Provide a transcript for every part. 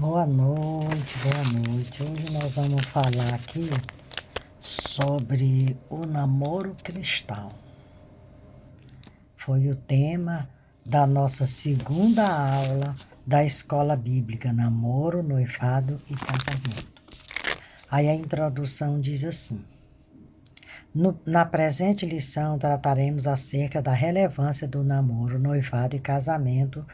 Boa noite, boa noite. Hoje nós vamos falar aqui sobre o namoro cristão. Foi o tema da nossa segunda aula da Escola Bíblica, Namoro, Noivado e Casamento. Aí a introdução diz assim: na presente lição trataremos acerca da relevância do namoro, noivado e casamento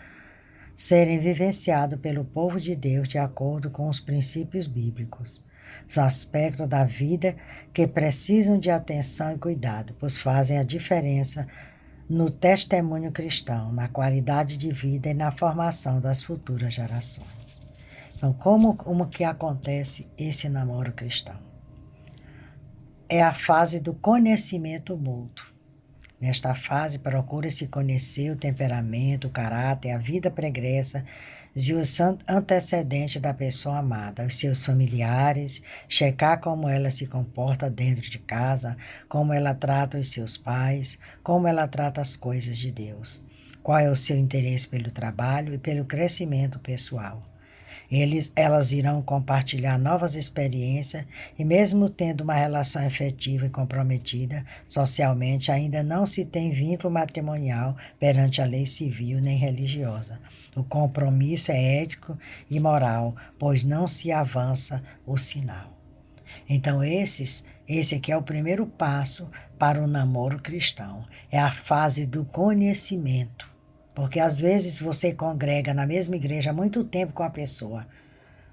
serem vivenciados pelo povo de Deus de acordo com os princípios bíblicos. São aspectos da vida que precisam de atenção e cuidado, pois fazem a diferença no testemunho cristão, na qualidade de vida e na formação das futuras gerações. Então, como que acontece esse namoro cristão? É a fase do conhecimento mútuo. Nesta fase, procura-se conhecer o temperamento, o caráter, a vida pregressa e os antecedentes da pessoa amada, os seus familiares, checar como ela se comporta dentro de casa, como ela trata os seus pais, como ela trata as coisas de Deus, qual é o seu interesse pelo trabalho e pelo crescimento pessoal. Elas irão compartilhar novas experiências e mesmo tendo uma relação efetiva e comprometida socialmente, ainda não se tem vínculo matrimonial perante a lei civil nem religiosa. O compromisso é ético e moral, pois não se avança o sinal. Então esse aqui é o primeiro passo para o namoro cristão. É a fase do conhecimento. Porque às vezes você congrega na mesma igreja há muito tempo com a pessoa,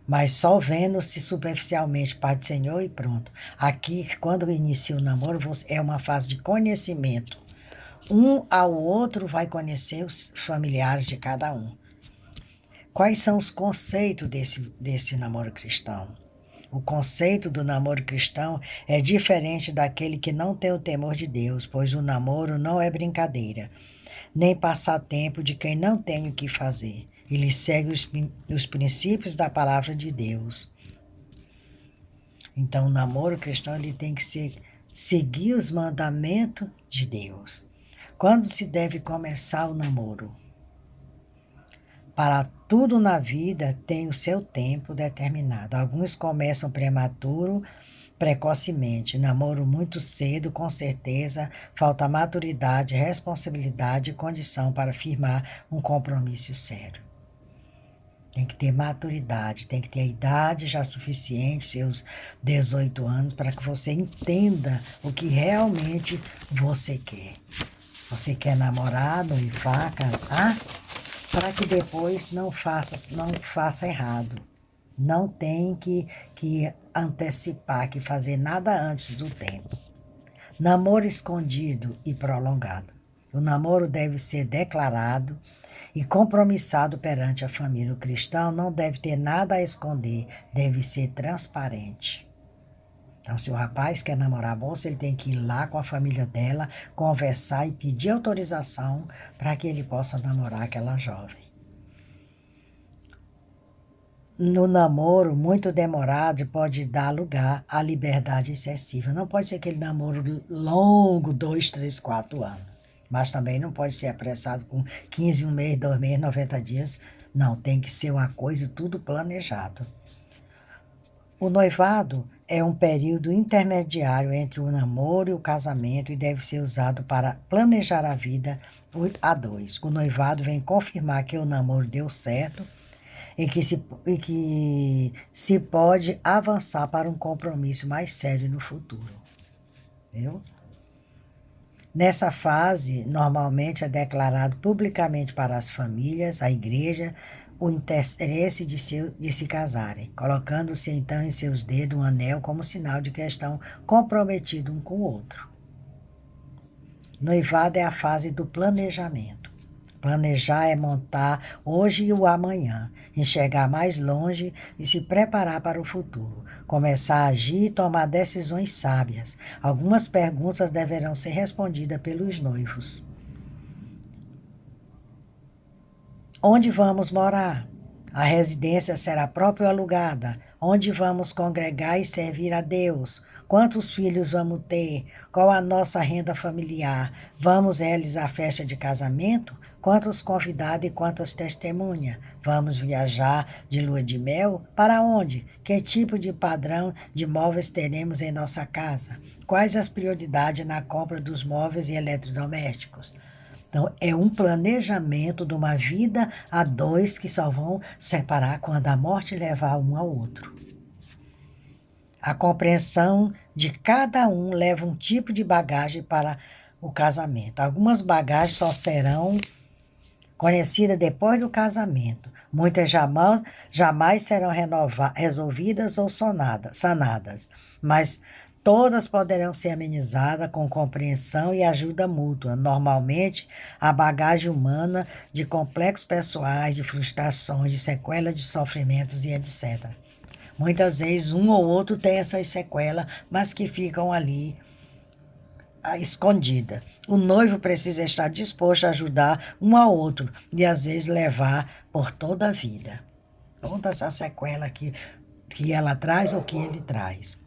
mas só vendo-se superficialmente, Pai do Senhor e pronto. Aqui, quando inicia o namoro, é uma fase de conhecimento. Um ao outro vai conhecer os familiares de cada um. Quais são os conceitos desse namoro cristão? O conceito do namoro cristão é diferente daquele que não tem o temor de Deus, pois o namoro não é brincadeira, nem passatempo de quem não tem o que fazer. Ele segue os princípios da palavra de Deus. Então, o namoro cristão ele tem que seguir os mandamentos de Deus. Quando se deve começar o namoro? Para tudo na vida tem o seu tempo determinado. Alguns começam precocemente. Namoro muito cedo, com certeza, falta maturidade, responsabilidade e condição para firmar um compromisso sério. Tem que ter maturidade, tem que ter a idade já suficiente, seus 18 anos, para que você entenda o que realmente você quer. Você quer namorar, noivar, casar? Para que depois não faça errado. Não tem que antecipar, que fazer nada antes do tempo. Namoro escondido e prolongado. O namoro deve ser declarado e compromissado perante a família. O cristão não deve ter nada a esconder, deve ser transparente. Então, se o rapaz quer namorar a moça, ele tem que ir lá com a família dela, conversar e pedir autorização para que ele possa namorar aquela jovem. No namoro, muito demorado pode dar lugar à liberdade excessiva. Não pode ser aquele namoro longo, 2, 3, 4 anos. Mas também não pode ser apressado com 15, 1 mês, 2 meses, 90 dias. Não, tem que ser uma coisa tudo planejado. O noivado é um período intermediário entre o namoro e o casamento e deve ser usado para planejar a vida a dois. O noivado vem confirmar que o namoro deu certo e que se pode avançar para um compromisso mais sério no futuro. Viu? Nessa fase, normalmente é declarado publicamente para as famílias, a igreja, o interesse de se casarem, colocando-se então em seus dedos um anel como sinal de que estão comprometidos um com o outro. Noivado é a fase do planejamento. Planejar é montar hoje e o amanhã, enxergar mais longe e se preparar para o futuro. Começar a agir e tomar decisões sábias. Algumas perguntas deverão ser respondidas pelos noivos. Onde vamos morar? A residência será própria ou alugada? Onde vamos congregar e servir a Deus? Quantos filhos vamos ter? Qual a nossa renda familiar? Vamos realizar festa de casamento? Quantos convidados e quantas testemunhas? Vamos viajar de lua de mel? Para onde? Que tipo de padrão de móveis teremos em nossa casa? Quais as prioridades na compra dos móveis e eletrodomésticos? Então, é um planejamento de uma vida a dois que só vão separar quando a morte levar um ao outro. A compreensão de cada um leva um tipo de bagagem para o casamento. Algumas bagagens só serão conhecidas depois do casamento. Muitas jamais serão resolvidas ou sanadas, mas todas poderão ser amenizadas com compreensão e ajuda mútua. Normalmente, a bagagem humana de complexos pessoais, de frustrações, de sequelas de sofrimentos e etc. Muitas vezes um ou outro tem essas sequelas, mas que ficam ali escondida. O noivo precisa estar disposto a ajudar um ao outro e às vezes levar por toda a vida. Toda essa sequela que ela traz ou que ele traz.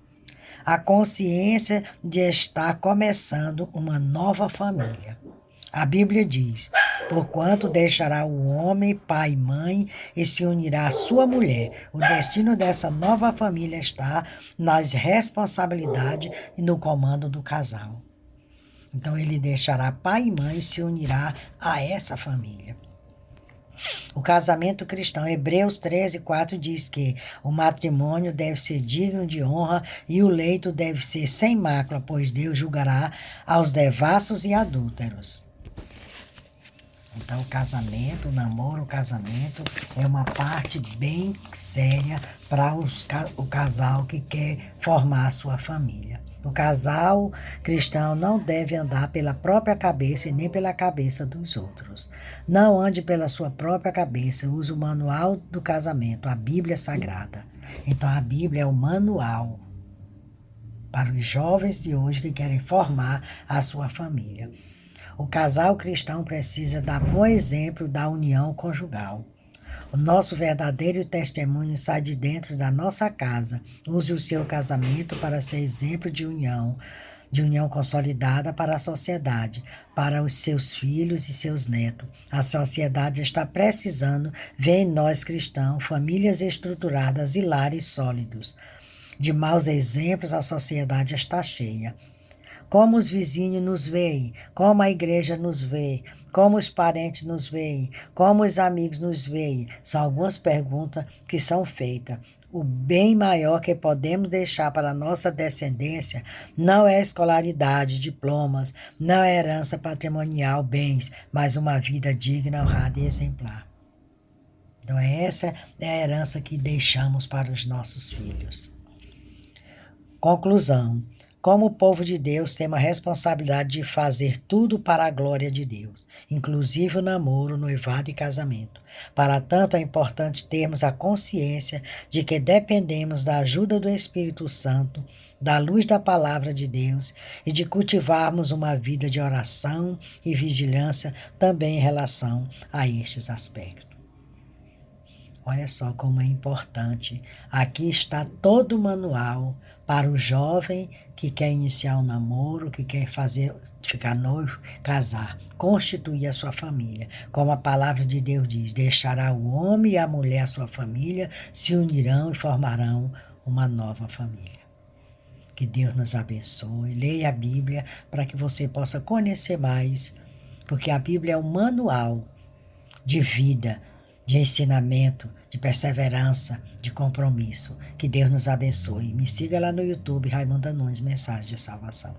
A consciência de estar começando uma nova família. A Bíblia diz: porquanto deixará o homem pai e mãe e se unirá à sua mulher. O destino dessa nova família está nas responsabilidades e no comando do casal. Então ele deixará pai e mãe e se unirá a essa família. O casamento cristão, Hebreus 13:4 diz que o matrimônio deve ser digno de honra e o leito deve ser sem mácula, pois Deus julgará aos devassos e adúlteros. Então, o namoro, o casamento é uma parte bem séria para o casal que quer formar a sua família. O casal cristão não deve andar pela própria cabeça e nem pela cabeça dos outros. Não ande pela sua própria cabeça, use o manual do casamento, a Bíblia Sagrada. Então, a Bíblia é o manual para os jovens de hoje que querem formar a sua família. O casal cristão precisa dar bom exemplo da união conjugal. O nosso verdadeiro testemunho sai de dentro da nossa casa. Use o seu casamento para ser exemplo de união consolidada para a sociedade, para os seus filhos e seus netos. A sociedade está precisando ver em nós cristãos famílias estruturadas e lares sólidos. De maus exemplos, a sociedade está cheia. Como os vizinhos nos veem, como a igreja nos vê, como os parentes nos veem, como os amigos nos veem, são algumas perguntas que são feitas. O bem maior que podemos deixar para a nossa descendência não é escolaridade, diplomas, não é herança patrimonial, bens, mas uma vida digna, honrada e exemplar. Então essa é a herança que deixamos para os nossos filhos. Conclusão. Como povo de Deus, temos a responsabilidade de fazer tudo para a glória de Deus, inclusive o namoro, noivado e casamento. Para tanto, é importante termos a consciência de que dependemos da ajuda do Espírito Santo, da luz da palavra de Deus e de cultivarmos uma vida de oração e vigilância também em relação a estes aspectos. Olha só como é importante. Aqui está todo o manual para o jovem que quer iniciar um namoro, que quer ficar noivo, casar, constituir a sua família. Como a palavra de Deus diz, deixará o homem e a mulher a sua família, se unirão e formarão uma nova família. Que Deus nos abençoe. Leia a Bíblia para que você possa conhecer mais, porque a Bíblia é um manual de vida, de ensinamento, de perseverança, de compromisso. Que Deus nos abençoe. Me siga lá no YouTube, Raimunda Nunes, Mensagem de Salvação.